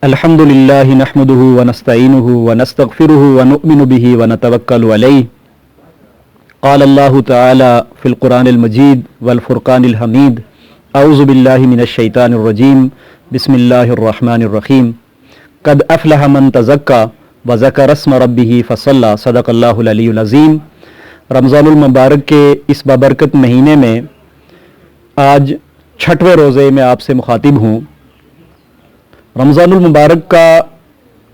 الحمدللہ نحمدہ ونستعینہ ونستغفرہ ونؤمن بہ ونتوکل علیہ قال اللہ تعالی فی القرآن المجید والفرقان الحمید اعوذ باللہ من الشیطان الرجیم بسم اللہ الرحمن الرحیم قد افلح من تزکا وذکر اسم ربہ فصلی صدق اللہ العلی العظیم۔ رمضان المبارک کے اس بابرکت مہینے میں آج چھٹویں روزے میں آپ سے مخاطب ہوں۔ رمضان المبارک کا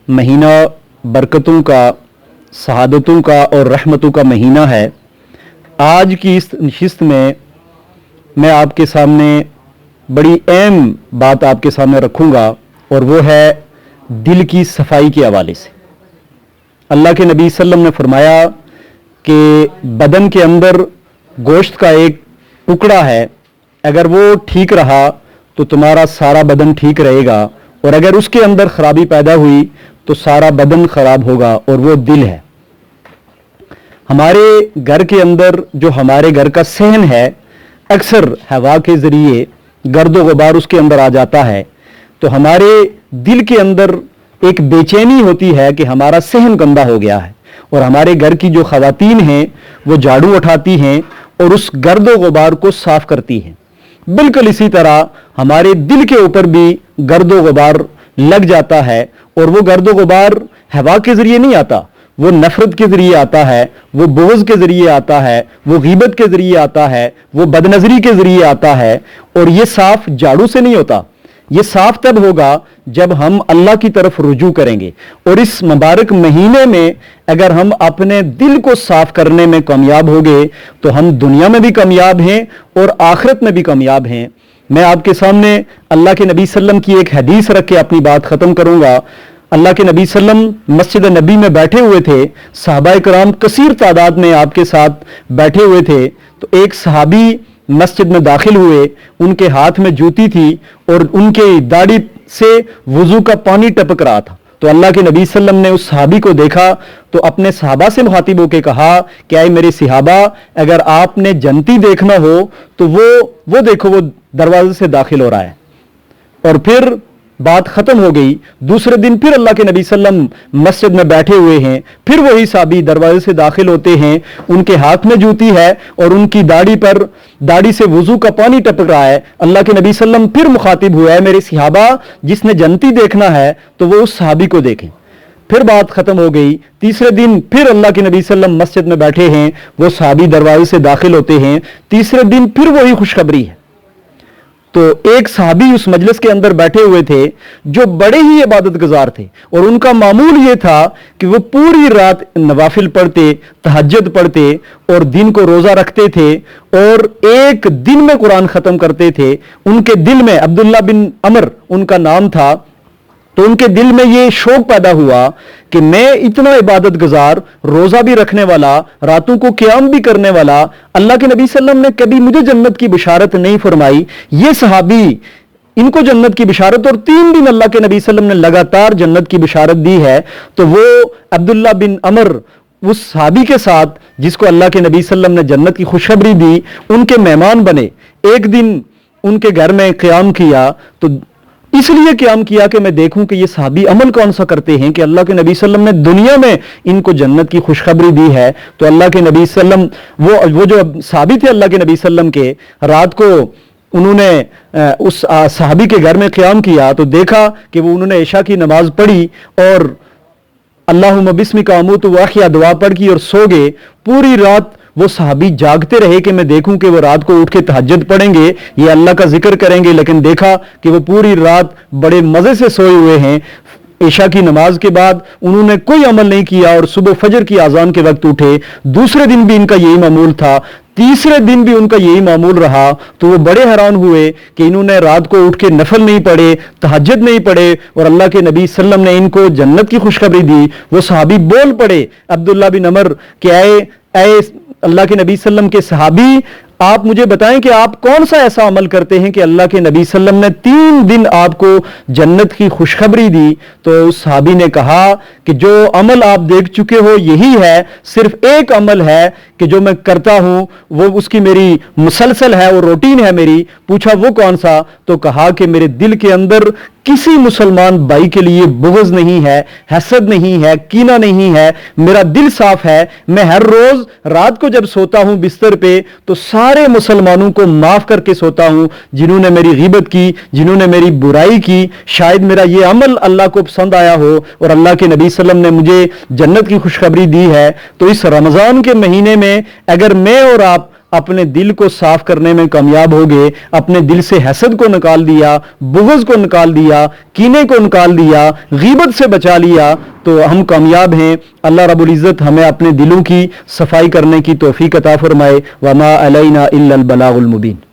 مہینہ برکتوں کا، سعادتوں کا اور رحمتوں کا مہینہ ہے۔ آج کی اس نشست میں آپ کے سامنے بڑی اہم بات آپ کے سامنے رکھوں گا، اور وہ ہے دل کی صفائی کے حوالے سے۔ اللہ کے نبی صلی اللہ علیہ وسلم نے فرمایا کہ بدن کے اندر گوشت کا ایک ٹکڑا ہے، اگر وہ ٹھیک رہا تو تمہارا سارا بدن ٹھیک رہے گا، اور اگر اس کے اندر خرابی پیدا ہوئی تو سارا بدن خراب ہوگا، اور وہ دل ہے۔ ہمارے گھر کے اندر جو ہمارے گھر کا صحن ہے، اکثر ہوا کے ذریعے گرد و غبار اس کے اندر آ جاتا ہے، تو ہمارے دل کے اندر ایک بے چینی ہوتی ہے کہ ہمارا صحن گندا ہو گیا ہے، اور ہمارے گھر کی جو خواتین ہیں وہ جھاڑو اٹھاتی ہیں اور اس گرد و غبار کو صاف کرتی ہیں۔ بالکل اسی طرح ہمارے دل کے اوپر بھی گرد و غبار لگ جاتا ہے، اور وہ گرد و غبار ہوا کے ذریعے نہیں آتا، وہ نفرت کے ذریعے آتا ہے، وہ بغض کے ذریعے آتا ہے، وہ غیبت کے ذریعے آتا ہے، وہ بدنظری کے ذریعے آتا ہے، اور یہ صاف جھاڑو سے نہیں ہوتا۔ یہ صاف تب ہوگا جب ہم اللہ کی طرف رجوع کریں گے، اور اس مبارک مہینے میں اگر ہم اپنے دل کو صاف کرنے میں کامیاب ہو گئے تو ہم دنیا میں بھی کامیاب ہیں اور آخرت میں بھی کامیاب ہیں۔ میں آپ کے سامنے اللہ کے نبی صلی اللہ علیہ وسلم کی ایک حدیث رکھ کے اپنی بات ختم کروں گا۔ اللہ کے نبی صلی اللہ علیہ وسلم مسجد نبی میں بیٹھے ہوئے تھے، صحابہ کرام کثیر تعداد میں آپ کے ساتھ بیٹھے ہوئے تھے، تو ایک صحابی مسجد میں داخل ہوئے، ان کے ہاتھ میں جوتی تھی اور ان کے داڑھی سے وضو کا پانی ٹپک رہا تھا۔ تو اللہ کے نبی صلی اللہ علیہ وسلم نے اس صحابی کو دیکھا تو اپنے صحابہ سے مخاطب ہو کے کہا کہ اے میرے صحابہ، اگر آپ نے جنتی دیکھنا ہو تو وہ دیکھو، وہ دروازے سے داخل ہو رہا ہے۔ اور پھر بات ختم ہو گئی۔ دوسرے دن پھر اللہ کے نبی صلی اللہ علیہ وسلم مسجد میں بیٹھے ہوئے ہیں، پھر وہی صحابی دروازے سے داخل ہوتے ہیں، ان کے ہاتھ میں جوتی ہے اور ان کی داڑھی سے وضو کا پانی ٹپک رہا ہے۔ اللہ کے نبی صلی اللہ علیہ وسلم پھر مخاطب ہوا ہے میرے صحابہ، جس نے جنتی دیکھنا ہے تو وہ اس صحابی کو دیکھیں۔ پھر بات ختم ہو گئی۔ تیسرے دن پھر اللہ کے نبی صلی اللہ علیہ وسلم مسجد میں بیٹھے ہیں، وہ صحابی دروازے سے داخل ہوتے ہیں۔ تیسرے دن پھر وہی خوشخبری ہے۔ تو ایک صحابی اس مجلس کے اندر بیٹھے ہوئے تھے جو بڑے ہی عبادت گزار تھے، اور ان کا معمول یہ تھا کہ وہ پوری رات نوافل پڑھتے، تہجد پڑھتے اور دن کو روزہ رکھتے تھے، اور ایک دن میں قرآن ختم کرتے تھے۔ ان کے دل میں عبداللہ بن عمر ان کا نام تھا، تو ان کے دل میں یہ شوق پیدا ہوا کہ میں اتنا عبادت گزار، روزہ بھی رکھنے والا، راتوں کو قیام بھی کرنے والا، اللہ کے نبی صلی اللہ علیہ وسلم نے کبھی مجھے جنت کی بشارت نہیں فرمائی، یہ صحابی ان کو جنت کی بشارت، اور 3 دن اللہ کے نبی صلی اللہ علیہ وسلم نے لگاتار جنت کی بشارت دی ہے۔ تو وہ عبداللہ بن عمر اس صحابی کے ساتھ جس کو اللہ کے نبی صلی اللہ علیہ وسلم نے جنت کی خوشخبری دی، ان کے مہمان بنے۔ ایک دن ان کے گھر میں قیام کیا، تو اس لیے قیام کیا کہ میں دیکھوں کہ یہ صحابی عمل کون سا کرتے ہیں کہ اللہ کے نبی صلی اللہ علیہ وسلم نے دنیا میں ان کو جنت کی خوشخبری دی ہے۔ تو اللہ کے نبی صلی اللہ علیہ وسلم وہ جو صحابی تھے اللہ کے نبی صلی اللہ علیہ وسلم کے، رات کو انہوں نے اس صحابی کے گھر میں قیام کیا تو دیکھا کہ انہوں نے عشاء کی نماز پڑھی اور اللہم بسمک اموت واحیا دعا پڑھ کی اور سو گئے۔ پوری رات وہ صحابی جاگتے رہے کہ میں دیکھوں کہ وہ رات کو اٹھ کے تہجد پڑھیں گے، یہ اللہ کا ذکر کریں گے، لیکن دیکھا کہ وہ پوری رات بڑے مزے سے سوئے ہوئے ہیں۔ عشاء کی نماز کے بعد انہوں نے کوئی عمل نہیں کیا اور صبح فجر کی اذان کے وقت اٹھے۔ دوسرے دن بھی ان کا یہی معمول تھا، تیسرے دن بھی ان کا یہی معمول رہا۔ تو وہ بڑے حیران ہوئے کہ انہوں نے رات کو اٹھ کے نفل نہیں پڑھے، تہجد نہیں پڑھے، اور اللہ کے نبی صلی اللہ علیہ وسلم نے ان کو جنت کی خوشخبری دی۔ وہ صحابی بول پڑے عبداللہ بن عمر کہ اے اللہ کے نبی صلی اللہ علیہ وسلم کے صحابی، آپ مجھے بتائیں کہ آپ کون سا ایسا عمل کرتے ہیں کہ اللہ کے نبی صلی اللہ علیہ وسلم نے 3 دن آپ کو جنت کی خوشخبری دی؟ تو اس صحابی نے کہا کہ جو عمل آپ دیکھ چکے ہو یہی ہے، صرف ایک عمل ہے کہ جو میں کرتا ہوں وہ اس کی میری مسلسل ہے، وہ روٹین ہے میری۔ پوچھا وہ کون سا؟ تو کہا کہ میرے دل کے اندر کسی مسلمان بھائی کے لیے بغض نہیں ہے، حسد نہیں ہے، کینہ نہیں ہے، میرا دل صاف ہے. میں ہر روز رات کو جب سوتا ہوں بستر پہ تو سارے مسلمانوں کو معاف کر کے سوتا ہوں جنہوں نے میری غیبت کی، جنہوں نے میری برائی کی. شاید میرا یہ عمل اللہ کو پسند آیا ہو اور اللہ کے نبی صلی اللہ علیہ وسلم نے مجھے جنت کی خوشخبری دی ہے. تو اس رمضان کے مہینے میں اگر میں اور آپ اپنے دل کو صاف کرنے میں کامیاب ہو گئے، اپنے دل سے حسد کو نکال دیا، بغض کو نکال دیا، کینے کو نکال دیا، غیبت سے بچا لیا، تو ہم کامیاب ہیں. اللہ رب العزت ہمیں اپنے دلوں کی صفائی کرنے کی توفیق عطا فرمائے. وما علینا الا البلاغ المبین.